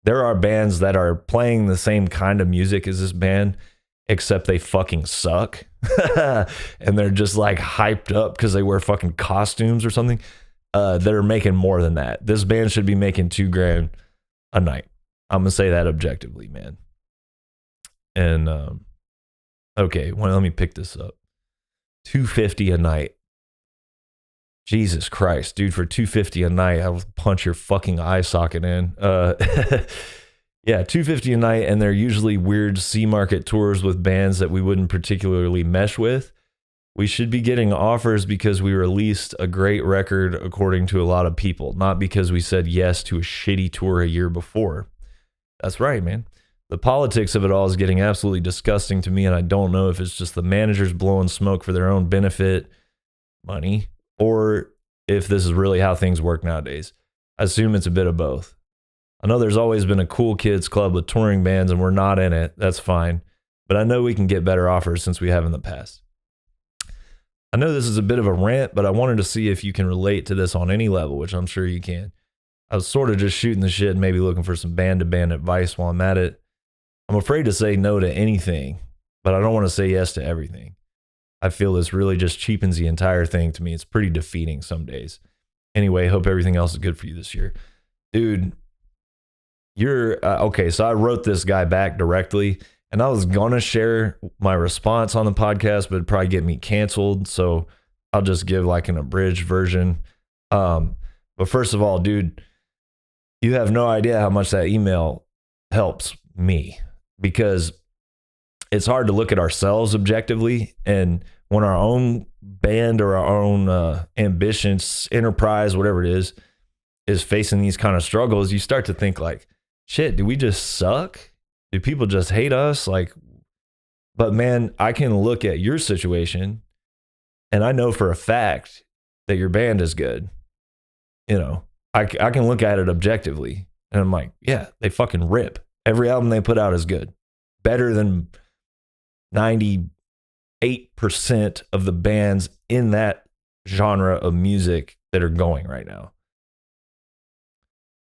There are bands that are playing the same kind of music as this band, except they fucking suck. And they're just like hyped up because they wear fucking costumes or something. That are making more than that. This band should be making $2,000 a night. I'm gonna say that objectively, man. And okay, well, let me pick this up. $250 a night. Jesus Christ, dude, for $250 a night, I will punch your fucking eye socket in. Yeah, $250 a night, and they're usually weird C market tours with bands that we wouldn't particularly mesh with. We should be getting offers because we released a great record according to a lot of people, not because we said yes to a shitty tour a year before. That's right, man. The politics of it all is getting absolutely disgusting to me, and I don't know if it's just the managers blowing smoke for their own benefit, money, or if this is really how things work nowadays. I assume it's a bit of both. I know there's always been a cool kids club with touring bands, and we're not in it. That's fine. But I know we can get better offers since we have in the past. I know this is a bit of a rant, but I wanted to see if you can relate to this on any level, which I'm sure you can. I was sort of just shooting the shit and maybe looking for some band-to-band advice while I'm at it. I'm afraid to say no to anything, but I don't want to say yes to everything. I feel this really just cheapens the entire thing to me. It's pretty defeating some days. Anyway, hope everything else is good for you this year. Dude, you're okay. So I wrote this guy back directly, and I was going to share my response on the podcast, but it'd probably get me canceled. So I'll just give like an abridged version. But first of all, dude, you have no idea how much that email helps me, because it's hard to look at ourselves objectively. And when our own band or our own ambitions, enterprise, whatever it is facing these kind of struggles, you start to think like, shit, do we just suck? Do people just hate us? Like, but man, I can look at your situation and I know for a fact that your band is good. You know, I can look at it objectively and I'm like, yeah, they fucking rip. Every album they put out is good. Better than 98% of the bands in that genre of music that are going right now.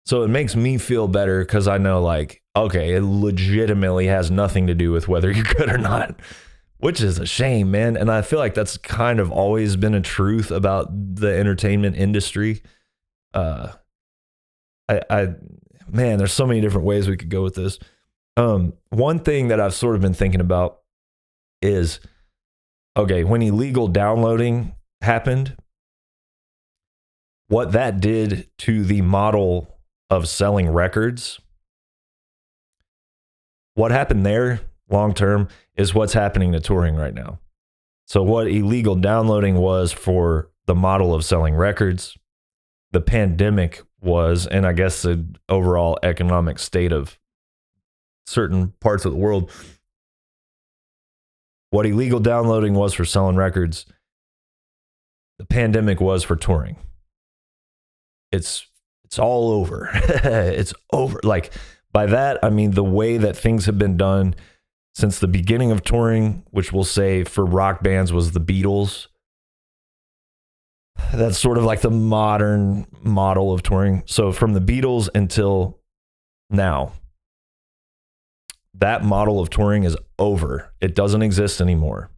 So it makes me feel better because I know, like, okay, it legitimately has nothing to do with whether you're good or not, which is a shame, man. And I feel like that's kind of always been a truth about the entertainment industry. Man, there's so many different ways we could go with this. One thing that I've sort of been thinking about is, okay, when illegal downloading happened, what that did to the model of selling records, what happened there long term is what's happening to touring right now. So what illegal downloading was for the model of selling records, the pandemic was, and I guess the overall economic state of certain parts of the world, what illegal downloading was for selling records, the pandemic was for touring. It's all over. It's over. Like, by that, I mean the way that things have been done since the beginning of touring, which we'll say for rock bands was the Beatles. That's sort of like the modern model of touring. So from the Beatles until now, that model of touring is over. It doesn't exist anymore.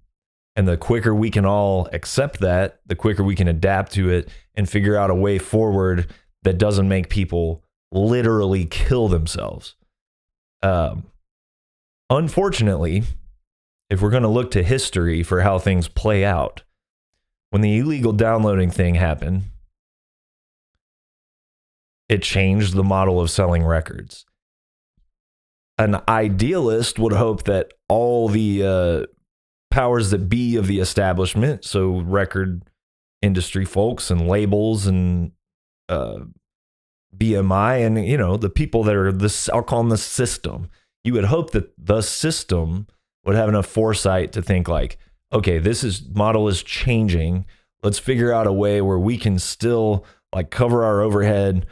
And the quicker we can all accept that, the quicker we can adapt to it and figure out a way forward that doesn't make people literally kill themselves. Unfortunately, if we're going to look to history for how things play out, when the illegal downloading thing happened, it changed the model of selling records. An idealist would hope that all the powers that be of the establishment, so record industry folks and labels and BMI and, you know, the people that are this, I'll call them the system. You would hope that the system would have enough foresight to think like, okay, model is changing. Let's figure out a way where we can still like cover our overhead,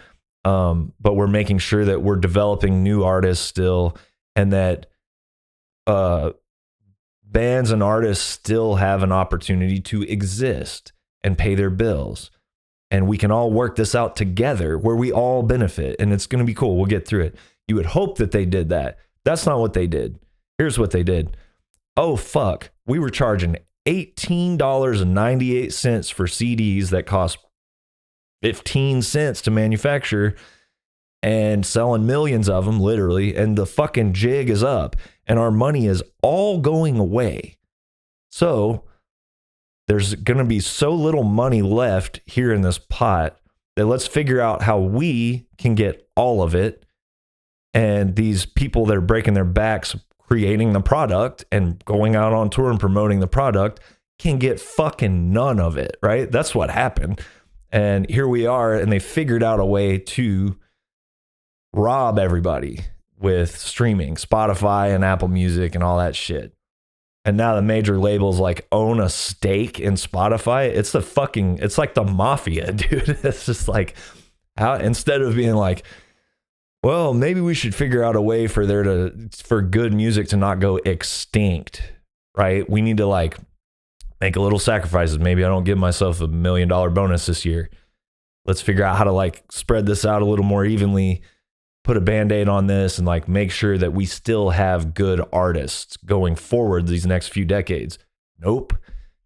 but we're making sure that we're developing new artists still, and that bands and artists still have an opportunity to exist and pay their bills. And we can all work this out together where we all benefit, and it's going to be cool. We'll get through it. You would hope that they did that. That's not what they did. Here's what they did. Oh, fuck. We were charging $18.98 for CDs that cost 15 cents to manufacture. and selling millions of them, literally, and the fucking jig is up, and our money is all going away. So there's going to be so little money left here in this pot that let's figure out how we can get all of it. And these people that are breaking their backs creating the product and going out on tour and promoting the product can get fucking none of it, right? That's what happened. And here we are, and they figured out a way to rob everybody with streaming, Spotify and Apple Music and all that shit. And now the major labels like own a stake in Spotify. It's like the mafia, dude. It's just like, how, instead of being like, well, maybe we should figure out a way for good music to not go extinct, right? We need to like make a little sacrifices. Maybe I don't give myself $1 million bonus this year. Let's figure out how to like spread this out a little more evenly, put a Band-Aid on this, and like make sure that we still have good artists going forward these next few decades. Nope.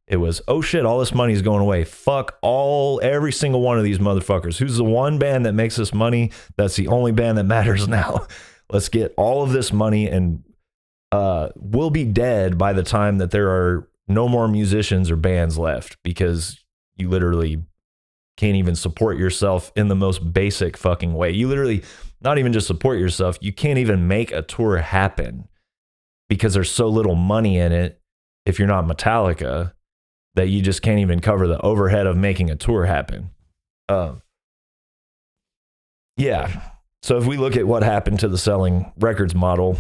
It was, oh shit, all this money is going away. Fuck every single one of these motherfuckers. Who's the one band that makes this money? That's the only band that matters now. Let's get all of this money, and we'll be dead by the time that there are no more musicians or bands left, because you literally can't even support yourself in the most basic fucking way. You literally, not even just support yourself, you can't even make a tour happen because there's so little money in it if you're not Metallica, that you just can't even cover the overhead of making a tour happen. Yeah. So if we look at what happened to the selling records model,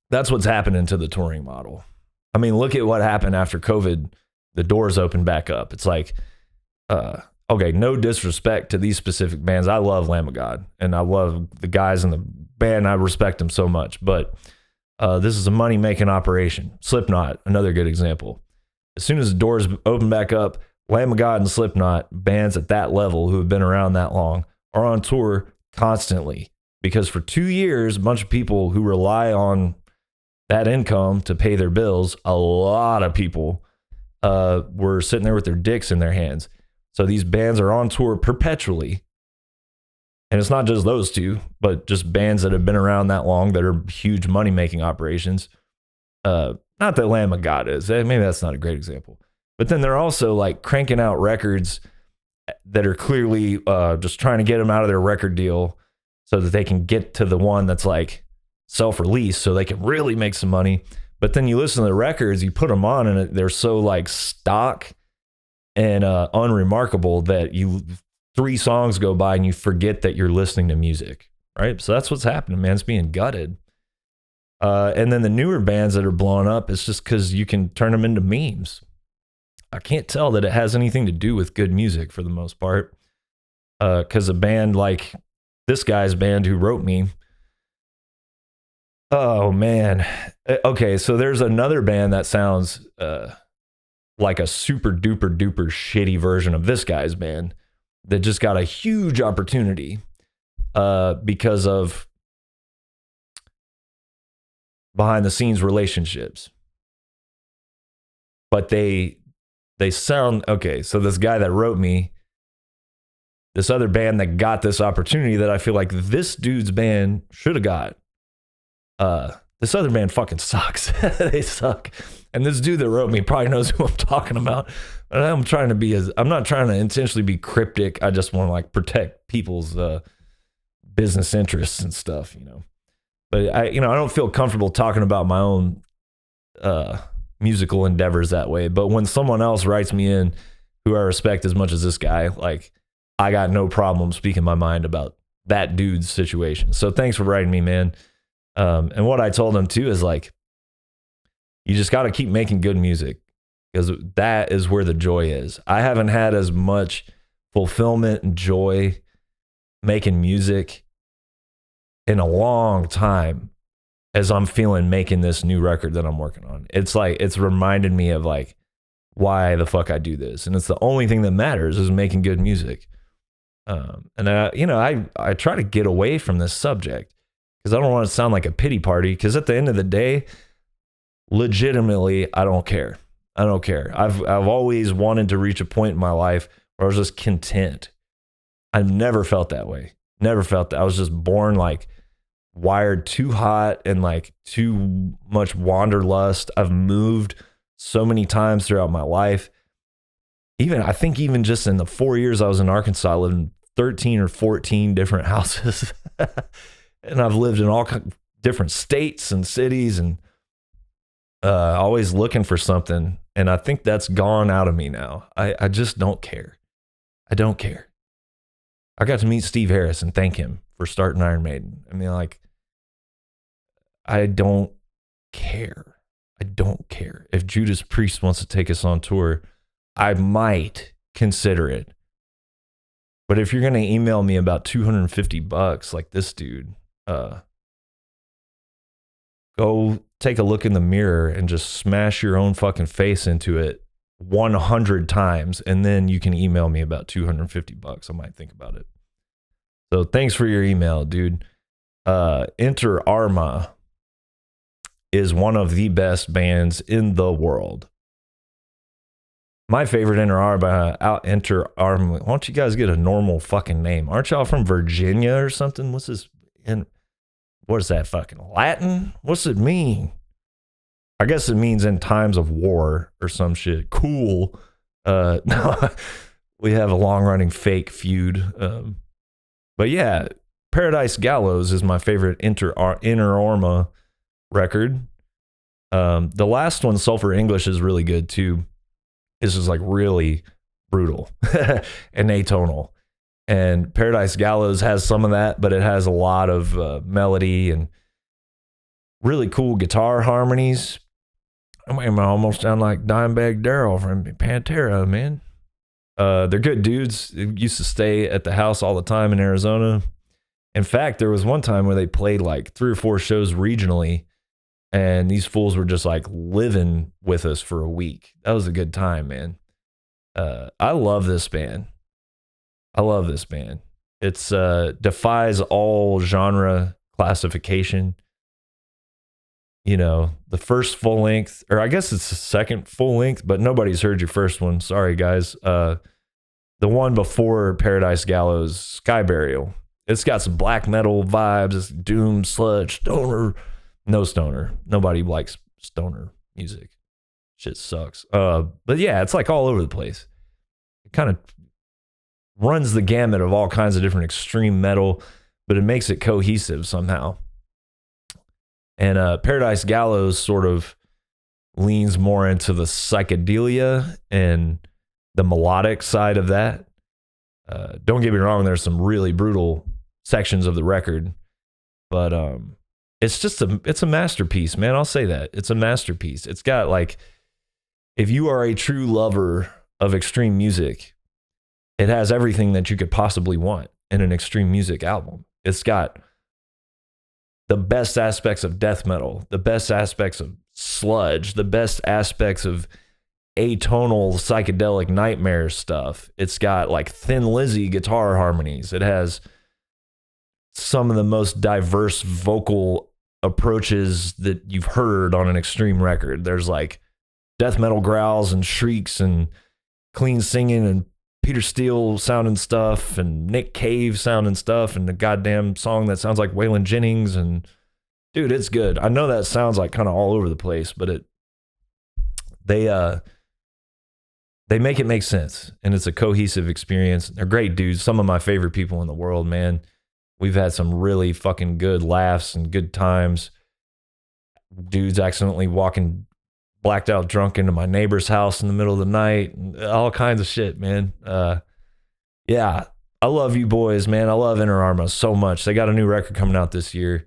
that's what's happening to the touring model. I mean, look at what happened after COVID. The doors opened back up. It's like, okay, no disrespect to these specific bands. I love Lamb of God, and I love the guys in the band. I respect them so much. But this is a money-making operation. Slipknot, another good example. As soon as the doors open back up, Lamb of God and Slipknot, bands at that level who have been around that long, are on tour constantly. Because for 2 years, a bunch of people who rely on that income to pay their bills, a lot of people were sitting there with their dicks in their hands. So these bands are on tour perpetually. And it's not just those two, but just bands that have been around that long that are huge money-making operations. Not that Lamb of God is. Maybe that's not a great example. But then they're also like cranking out records that are clearly just trying to get them out of their record deal so that they can get to the one that's like self-release so they can really make some money. But then you listen to the records, you put them on, and they're so like stock and unremarkable that 3 songs go by and you forget that you're listening to music, right? So that's what's happening, man. It's being gutted. And then the newer bands that are blowing up, it's just because you can turn them into memes. I can't tell that it has anything to do with good music for the most part. Because a band like this guy's band who wrote me. Oh, man. Okay, so there's another band that sounds like a super duper duper shitty version of this guy's band that just got a huge opportunity because of behind the scenes relationships. But they sound okay. So this guy that wrote me, this other band that got this opportunity that I feel like this dude's band should have got. This other band fucking sucks. They suck. And this dude that wrote me probably knows who I'm talking about. But I'm not trying to intentionally be cryptic. I just want to like protect people's business interests and stuff, you know. But I don't feel comfortable talking about my own musical endeavors that way. But when someone else writes me in who I respect as much as this guy, like, I got no problem speaking my mind about that dude's situation. So thanks for writing me, man. And what I told him too is like, you just got to keep making good music because that is where the joy is. I haven't had as much fulfillment and joy making music in a long time as I'm feeling making this new record that I'm working on. It's like, it's reminded me of like why the fuck I do this. And it's the only thing that matters is making good music. And I try to get away from this subject because I don't want to sound like a pity party, because at the end of the day, legitimately, I don't care. I've always wanted to reach a point in my life where I was just content. I've never felt that way. Never felt that. I was just born like wired too hot and like too much wanderlust. I've moved so many times throughout my life. I think even just in the 4 years I was in Arkansas, I lived in 13 or 14 different houses. And I've lived in all different states and cities, and always looking for something. And I think that's gone out of me now. I just don't care. I don't care. I got to meet Steve Harris and thank him for starting Iron Maiden. I mean, like, I don't care. I don't care. If Judas Priest wants to take us on tour, I might consider it. But if you're going to email me about $250 like this dude, go take a look in the mirror and just smash your own fucking face into it 100 times, and then you can email me about $250. I might think about it. So thanks for your email, dude. Enter Arma is one of the best bands in the world. My favorite Enter Arma. Why don't you guys get a normal fucking name? Aren't y'all from Virginia or something? What's this? What is that fucking Latin? What's it mean? I guess it means in times of war or some shit. Cool. No, we have a long-running fake feud. But yeah, Paradise Gallows is my favorite Enter Arma record. The last one, Sulphur English, is really good too. This is like really brutal and atonal. And Paradise Gallows has some of that, but it has a lot of melody and really cool guitar harmonies. I mean, I almost sound like Dimebag Darrell from Pantera, man. They're good dudes. They used to stay at the house all the time in Arizona. In fact, there was one time where they played like 3 or 4 shows regionally, and these fools were just like living with us for a week. That was a good time, man. I love this band. I love this band. It's defies all genre classification. You know, the first full length, or I guess it's the second full length, but nobody's heard your first one. Sorry, guys. The one before Paradise Gallows, Sky Burial. It's got some black metal vibes. It's doom, sludge, stoner. No stoner. Nobody likes stoner music. Shit sucks. But yeah, it's like all over the place. It kind of runs the gamut of all kinds of different extreme metal, but it makes it cohesive somehow. And Paradise Gallows sort of leans more into the psychedelia and the melodic side of that. Don't get me wrong, there's some really brutal sections of the record, but it's just it's a masterpiece, man. I'll say that. It's a masterpiece. It's got like, if you are a true lover of extreme music, it has everything that you could possibly want in an extreme music album. It's got the best aspects of death metal, the best aspects of sludge, the best aspects of atonal psychedelic nightmare stuff. It's got like Thin Lizzy guitar harmonies. It has some of the most diverse vocal approaches that you've heard on an extreme record. There's like death metal growls and shrieks and clean singing and Peter Steele sounding stuff and Nick Cave sounding stuff and the goddamn song that sounds like Waylon Jennings. And dude, it's good. I know that sounds like kind of all over the place, but they make it make sense, and it's a cohesive experience. They're great dudes. Some of my favorite people in the world, man. We've had some really fucking good laughs and good times. Dudes accidentally walking blacked out drunk into my neighbor's house in the middle of the night, all kinds of shit, man. Yeah, I love you boys, man. I love Enter Arma so much. They got a new record coming out this year.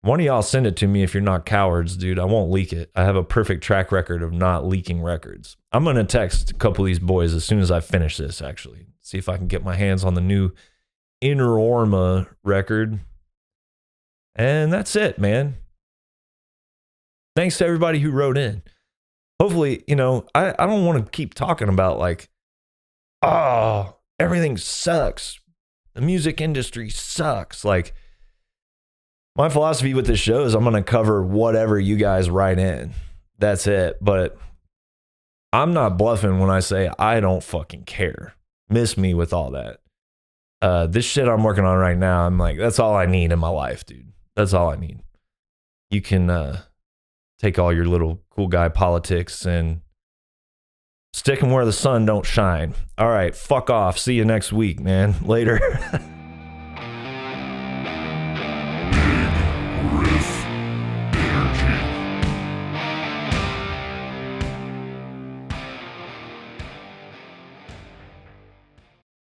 One of y'all send it to me if you're not cowards, dude. I won't leak it. I have a perfect track record of not leaking records. I'm going to text a couple of these boys as soon as I finish this, actually. See if I can get my hands on the new Enter Arma record. And that's it, man. Thanks to everybody who wrote in. Hopefully, you know, I don't want to keep talking about like, oh, everything sucks. The music industry sucks. Like, my philosophy with this show is I'm going to cover whatever you guys write in. That's it. But I'm not bluffing when I say I don't fucking care. Miss me with all that. This shit I'm working on right now, I'm like, that's all I need in my life, dude. That's all I need. You can take all your little cool guy politics and stick them where the sun don't shine. All right, fuck off. See you next week, man. Later.